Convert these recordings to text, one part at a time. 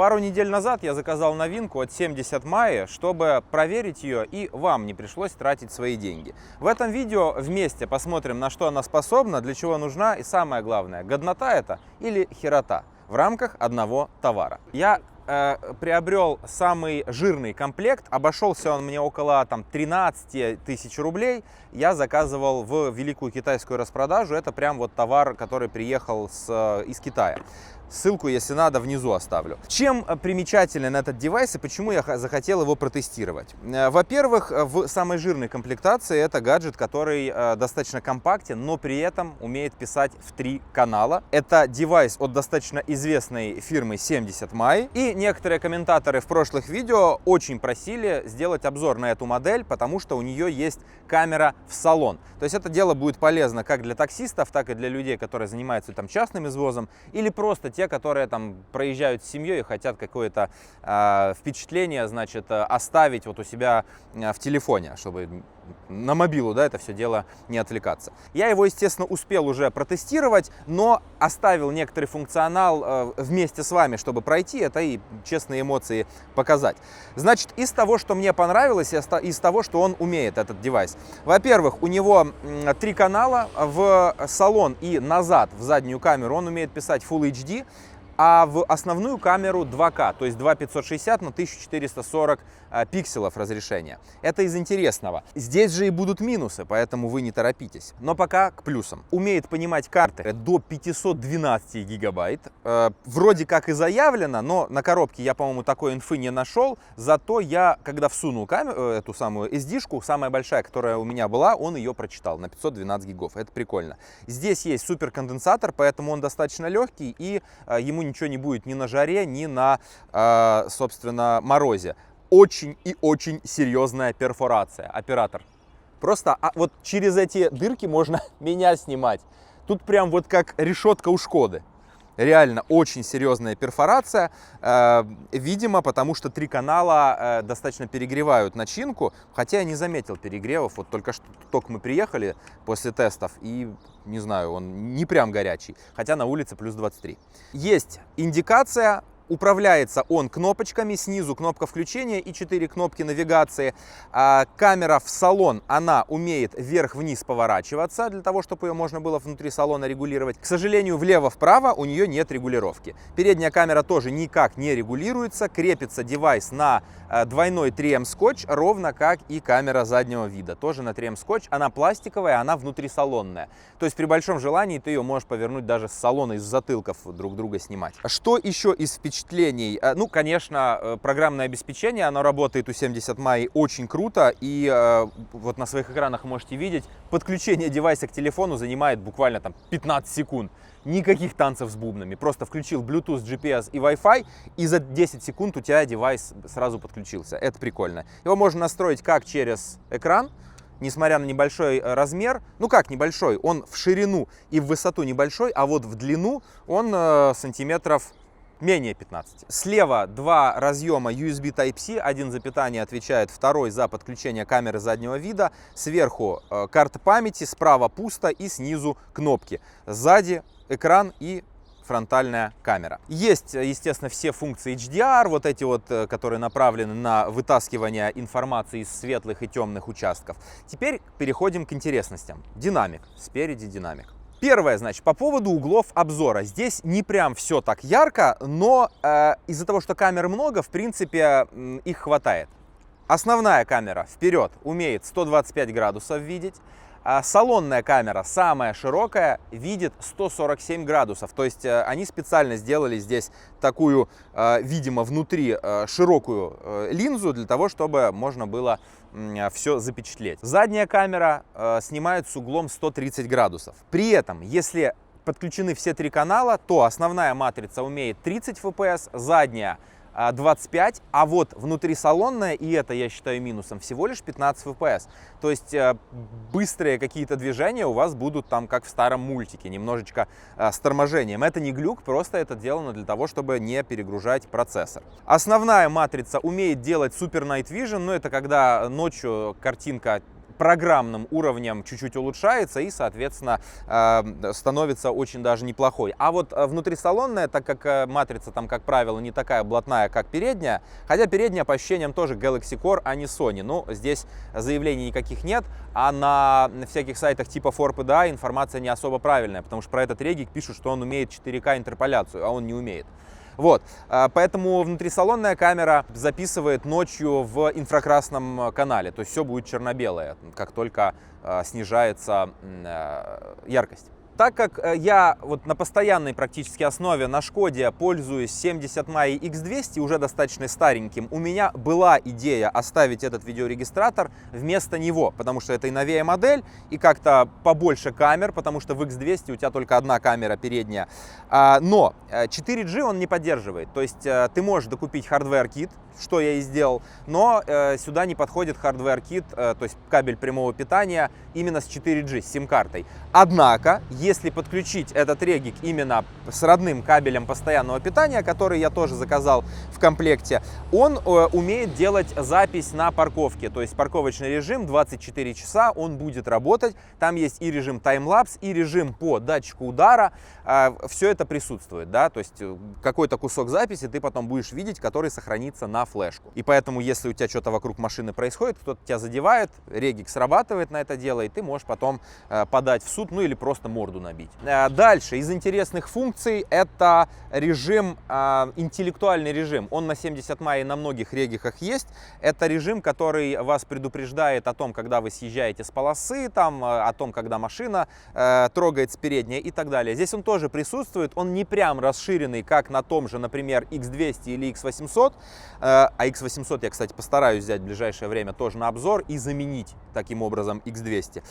Пару недель назад я заказал новинку от 70mai, чтобы проверить ее и вам не пришлось тратить свои деньги. В этом видео вместе посмотрим, на что она способна, для чего нужна и самое главное, годнота это или херота в рамках одного товара. Я приобрел самый жирный комплект, обошелся он мне около 13 тысяч рублей. Я заказывал в великую китайскую распродажу, это прям вот товар, который приехал из Китая. Ссылку, если надо, внизу оставлю. Чем примечателен этот девайс и почему я захотел его протестировать? Во-первых, в самой жирной комплектации это гаджет, который достаточно компактен, но при этом умеет писать в 3 канала. Это девайс от достаточно известной фирмы 70mai. И некоторые комментаторы в прошлых видео очень просили сделать обзор на эту модель, потому что у нее есть камера в салон. То есть это дело будет полезно как для таксистов, так и для людей, которые занимаются частным извозом, или просто те, которые проезжают с семьей и хотят какое-то впечатление, оставить вот у себя в телефоне, чтобы на мобилу, это все дело не отвлекаться. Я его, естественно, успел уже протестировать, но оставил некоторый функционал вместе с вами, чтобы пройти это и честные эмоции показать. Значит, из того, что мне понравилось, из того, что он умеет, этот девайс. Во-первых, у него 3 канала в салон и назад, в заднюю камеру, он умеет писать Full HD, а в основную камеру 2К, то есть 2560 на 1440 пикселов разрешения. Это из интересного. Здесь же и будут минусы, поэтому вы не торопитесь. Но пока к плюсам. Умеет понимать карты до 512 гигабайт. Вроде как и заявлено, но на коробке я, по-моему, такой инфы не нашел. Зато я, когда всунул эту самую SD-шку, самая большая, которая у меня была, он ее прочитал на 512 гигов. Это прикольно. Здесь есть суперконденсатор, поэтому он достаточно легкий, и ему ничего не будет ни на жаре, ни на, собственно, морозе. Очень и очень серьезная перфорация. Оператор. Просто вот через эти дырки можно меня снимать. Тут прям вот как решетка у Шкоды. Реально очень серьезная перфорация, видимо, потому что 3 канала достаточно перегревают начинку, хотя я не заметил перегревов, вот только мы приехали после тестов и, не знаю, он не прям горячий, хотя на улице плюс 23. Есть индикация. Управляется он кнопочками, снизу кнопка включения и 4 кнопки навигации. Камера в салон, она умеет вверх-вниз поворачиваться, для того, чтобы ее можно было внутри салона регулировать. К сожалению, влево-вправо у нее нет регулировки. Передняя камера тоже никак не регулируется, крепится девайс на двойной 3М скотч, ровно как и камера заднего вида. Тоже на 3М скотч, она пластиковая, она внутрисалонная. То есть при большом желании ты ее можешь повернуть даже с салона, из затылков друг друга снимать. Что еще из впечатлений? Ну, конечно, программное обеспечение, оно работает у 70mai очень круто, и вот на своих экранах можете видеть, подключение девайса к телефону занимает буквально 15 секунд. Никаких танцев с бубнами, просто включил Bluetooth, GPS и Wi-Fi, и за 10 секунд у тебя девайс сразу подключился. Это прикольно. Его можно настроить как через экран, несмотря на небольшой размер, ну как небольшой, он в ширину и в высоту небольшой, а вот в длину он сантиметров менее 15. Слева 2 разъема USB Type-C, один за питание отвечает, второй за подключение камеры заднего вида. Сверху карта памяти, справа пусто и снизу кнопки. Сзади экран и фронтальная камера. Есть, естественно, все функции HDR, вот эти вот, которые направлены на вытаскивание информации из светлых и темных участков. Теперь переходим к интересностям. Динамик. Спереди динамик. Первое, значит, по поводу углов обзора. Здесь не прям все так ярко, но из-за того, что камер много, в принципе, их хватает. Основная камера вперед умеет 125 градусов видеть. Салонная камера, самая широкая, видит 147 градусов. То есть они специально сделали здесь такую, видимо, внутри широкую линзу, для того, чтобы можно было все запечатлеть. Задняя камера снимает с углом 130 градусов. При этом, если подключены все 3 канала, то основная матрица умеет 30 fps, задняя 25, а вот внутрисалонная, и это я считаю минусом, всего лишь 15 FPS. То есть быстрые какие-то движения у вас будут там, как в старом мультике, немножечко с торможением. Это не глюк, просто это сделано для того, чтобы не перегружать процессор. Основная матрица умеет делать Super Night Vision, но это когда ночью картинка программным уровнем чуть-чуть улучшается и, соответственно, становится очень даже неплохой. А вот внутрисалонная, так как матрица там, как правило, не такая блатная, как передняя, хотя передняя по ощущениям тоже Galaxy Core, а не Sony. Ну, здесь заявлений никаких нет, а на всяких сайтах типа ForPDA информация не особо правильная, потому что про этот регик пишут, что он умеет 4К интерполяцию, а он не умеет. Вот, поэтому внутрисалонная камера записывает ночью в инфракрасном канале, то есть все будет черно-белое, как только снижается яркость. Так как я вот на постоянной практически основе на Шкоде пользуюсь 70 Mai X200, уже достаточно стареньким, у меня была идея оставить этот видеорегистратор вместо него, потому что это и новее модель, и как-то побольше камер, потому что в X200 у тебя только одна камера передняя. Но 4G он не поддерживает, то есть ты можешь докупить хардвер-кит, что я и сделал, но сюда не подходит хардвер-кит, то есть кабель прямого питания именно с 4G, с сим-картой. Однако, если подключить этот регик именно с родным кабелем постоянного питания, который я тоже заказал в комплекте, он умеет делать запись на парковке, то есть парковочный режим 24 часа он будет работать, там есть и режим таймлапс, и режим по датчику удара, все это присутствует, да, то есть какой-то кусок записи ты потом будешь видеть, который сохранится на флешку. И поэтому, если у тебя что-то вокруг машины происходит, кто-то тебя задевает, регик срабатывает на это дело, и ты можешь потом подать в суд, ну или просто морду набить. Дальше, из интересных функций, это режим, интеллектуальный режим. Он на 70 Mai на многих региках есть. Это режим, который вас предупреждает о том, когда вы съезжаете с полосы, там, о том, когда машина трогается передняя и так далее. Здесь он тоже присутствует, он не прям расширенный, как на том же, например, X200 или X800, а X800 я, кстати, постараюсь взять в ближайшее время тоже на обзор и заменить таким образом X200.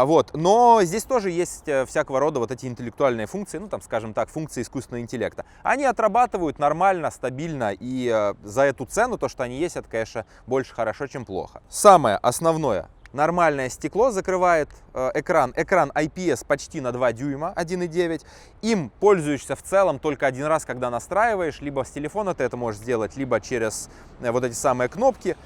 Вот. Но здесь тоже есть всякого рода вот эти интеллектуальные функции, ну там, скажем так, функции искусственного интеллекта. Они отрабатывают нормально, стабильно, и за эту цену, то, что они есть, это, конечно, больше хорошо, чем плохо. Самое основное. Нормальное стекло закрывает экран. Экран IPS почти на 2 дюйма, 1,9. Им пользуешься в целом только один раз, когда настраиваешь. Либо с телефона ты это можешь сделать, либо через вот эти самые кнопки.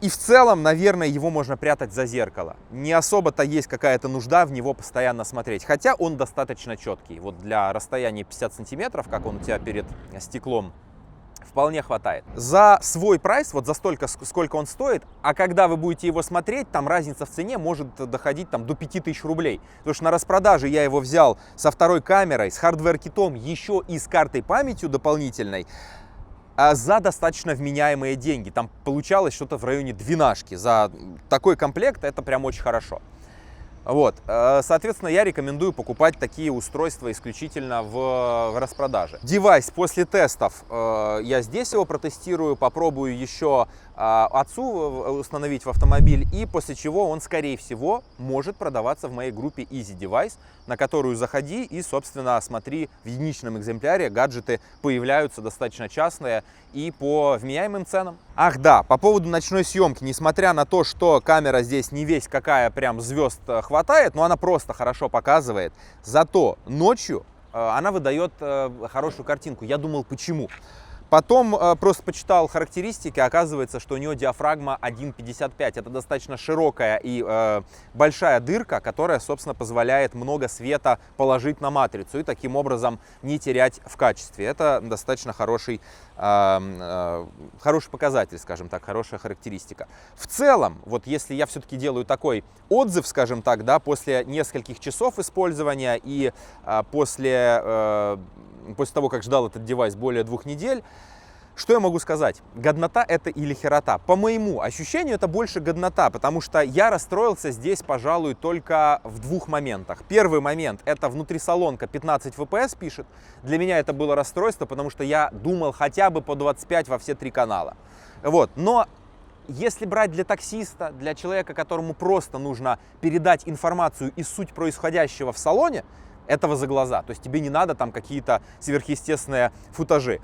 И в целом, наверное, его можно прятать за зеркало. Не особо-то есть какая-то нужда в него постоянно смотреть. Хотя он достаточно четкий. Вот для расстояния 50 сантиметров, как он у тебя перед стеклом, вполне хватает. За свой прайс, вот за столько, сколько он стоит, а когда вы будете его смотреть, там разница в цене может доходить там, до 5000 рублей. Потому что на распродаже я его взял со второй камерой, с хардвер-китом, еще и с картой памятью дополнительной, за достаточно вменяемые деньги. Там получалось что-то в районе 12. За такой комплект это прям очень хорошо. Вот, соответственно, я рекомендую покупать такие устройства исключительно в распродаже. Девайс после тестов, я здесь его протестирую, попробую еще отцу установить в автомобиль, и после чего он, скорее всего, может продаваться в моей группе Easy Device, на которую заходи и, собственно, смотри, в единичном экземпляре гаджеты появляются достаточно частные и по вменяемым ценам. Ах да, по поводу ночной съемки, несмотря на то, что камера здесь не весь какая прям звезд хватает, но она просто хорошо показывает, зато ночью она выдает хорошую картинку. Я думал, почему? Потом просто почитал характеристики, оказывается, что у нее диафрагма 1,55. Это достаточно широкая и большая дырка, которая, собственно, позволяет много света положить на матрицу и таким образом не терять в качестве. Это достаточно хороший показатель, скажем так, хорошая характеристика. В целом, вот если я все-таки делаю такой отзыв, скажем так, да, после нескольких часов использования и после того, как ждал этот девайс более 2 недель, что я могу сказать? Годнота это или херота? По моему ощущению, это больше годнота, потому что я расстроился здесь, пожалуй, только в 2 моментах. Первый момент — это внутрисалонка 15 FPS пишет. Для меня это было расстройство, потому что я думал хотя бы по 25 во все 3 канала. Вот. Но если брать для таксиста, для человека, которому просто нужно передать информацию и суть происходящего в салоне, этого за глаза. То есть тебе не надо там какие-то сверхъестественные футажи.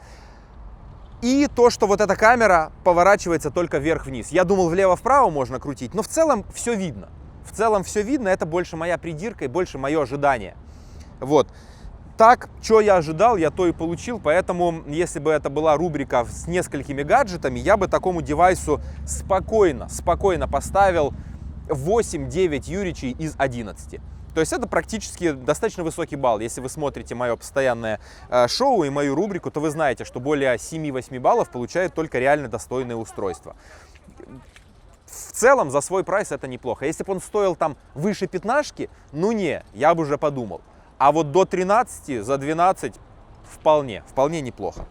И то, что вот эта камера поворачивается только вверх-вниз. Я думал, влево-вправо можно крутить, но в целом все видно. В целом все видно, это больше моя придирка и больше мое ожидание. Вот. Так, что я ожидал, я то и получил, поэтому, если бы это была рубрика с несколькими гаджетами, я бы такому девайсу спокойно поставил 8-9 Юричей из 11. То есть это практически достаточно высокий балл. Если вы смотрите мое постоянное шоу и мою рубрику, то вы знаете, что более 7-8 баллов получает только реально достойное устройство. В целом за свой прайс это неплохо. Если бы он стоил там выше 15, ну не, я бы уже подумал. А вот до 13, за 12 вполне неплохо.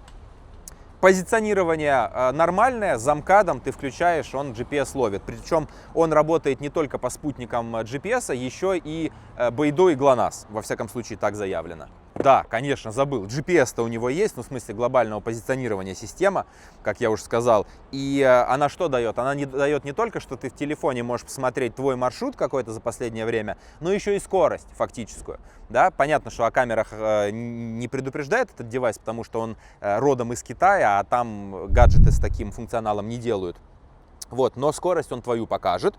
Позиционирование нормальное, с замкадом ты включаешь, он GPS ловит. Причем он работает не только по спутникам GPS, еще и Beidou и GLONASS. Во всяком случае, так заявлено. Да, конечно, забыл. GPS-то у него есть, ну, в смысле глобального позиционирования система, как я уже сказал. И она что дает? Она не дает не только, что ты в телефоне можешь посмотреть твой маршрут какой-то за последнее время, но еще и скорость фактическую. Да? Понятно, что о камерах не предупреждает этот девайс, потому что он родом из Китая, а там гаджеты с таким функционалом не делают. Вот, но скорость он твою покажет.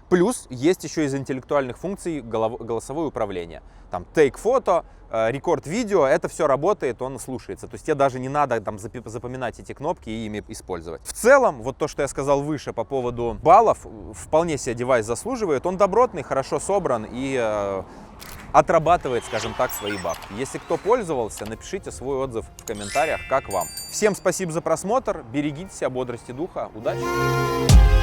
Плюс есть еще из интеллектуальных функций голосовое управление. Там take фото, рекорд видео, это все работает, он слушается. То есть тебе даже не надо там запоминать эти кнопки и ими использовать. В целом, вот то, что я сказал выше по поводу баллов, вполне себе девайс заслуживает. Он добротный, хорошо собран и отрабатывает, скажем так, свои бабки. Если кто пользовался, напишите свой отзыв в комментариях, как вам. Всем спасибо за просмотр, берегите себя, бодрости духа, удачи!